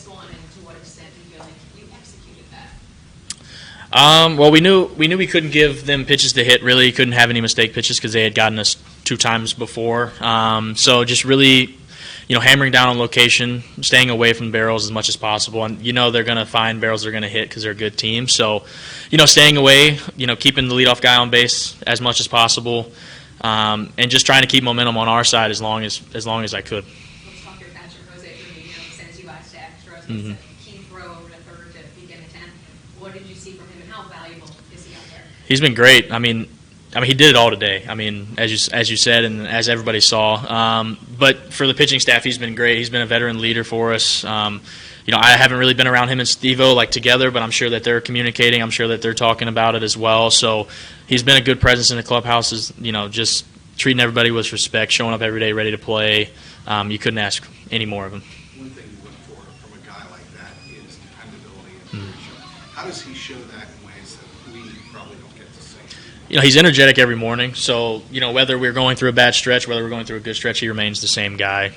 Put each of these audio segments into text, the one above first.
this one, and to what extent do you feel like you executed that? Well, we knew we couldn't give them pitches to hit. Really, couldn't have any mistake pitches because they had gotten us 2 times before. So just really, hammering down on location, staying away from barrels as much as possible. And they're going to find barrels they're going to hit because they're a good team. So, staying away, keeping the leadoff guy on base as much as possible, and just trying to keep momentum on our side as long as I could. Let's talk your catcher, Jose Trevino, sends you guys to extras. It's a key throw over to third to begin the 10th. What did you see from him, and how valuable is he out there? He's been great. I mean, he did it all today. I mean, as you said, and as everybody saw. But for the pitching staff, he's been great. He's been a veteran leader for us. I haven't really been around him and Steve-O together, but I'm sure that they're communicating. I'm sure that they're talking about it as well. So he's been a good presence in the clubhouse. Just treating everybody with respect, showing up every day, ready to play. You couldn't ask any more of him. One thing you look for from a guy like that is dependability and leadership. How does he show that in ways that we probably don't get to see? He's energetic every morning. So, whether we're going through a bad stretch, whether we're going through a good stretch, he remains the same guy.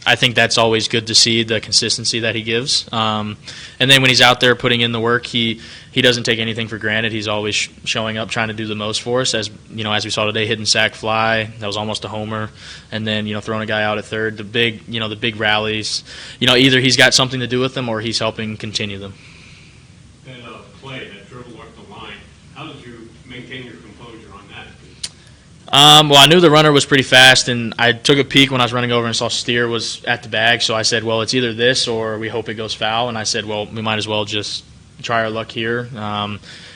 I think that's always good to see, the consistency that he gives. And then when he's out there putting in the work, he doesn't take anything for granted. He's always showing up, trying to do the most for us. As we saw today, hitting sac fly, that was almost a homer, and then throwing a guy out at third. The big rallies. Either he's got something to do with them or he's helping continue them. That play, that dribble up the line, how did you maintain your composure on that? Well, I knew the runner was pretty fast, and I took a peek when I was running over and saw Steer was at the bag, so I said, well, it's either this or we hope it goes foul, and I said, well, we might as well just try our luck here.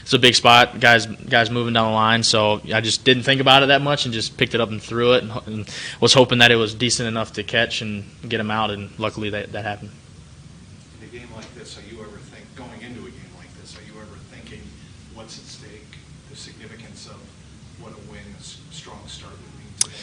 It's a big spot, guys moving down the line, so I just didn't think about it that much and just picked it up and threw it and was hoping that it was decent enough to catch and get him out, and luckily that happened. In a game like this, going into a game like this, are you ever thinking what's at stake, the significance of what a win, a strong start would mean today?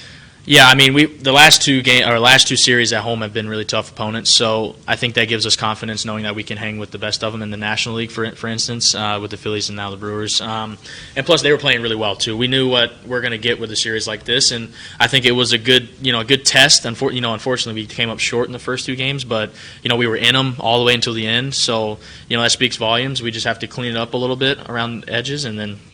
Yeah, I mean, the last two series at home have been really tough opponents, so I think that gives us confidence knowing that we can hang with the best of them in the National League, for instance, with the Phillies and now the Brewers. And plus, they were playing really well too. We knew what we're going to get with a series like this, and I think it was a good test. Unfortunately, we came up short in the first 2 games, but we were in them all the way until the end. So that speaks volumes. We just have to clean it up a little bit around the edges, and then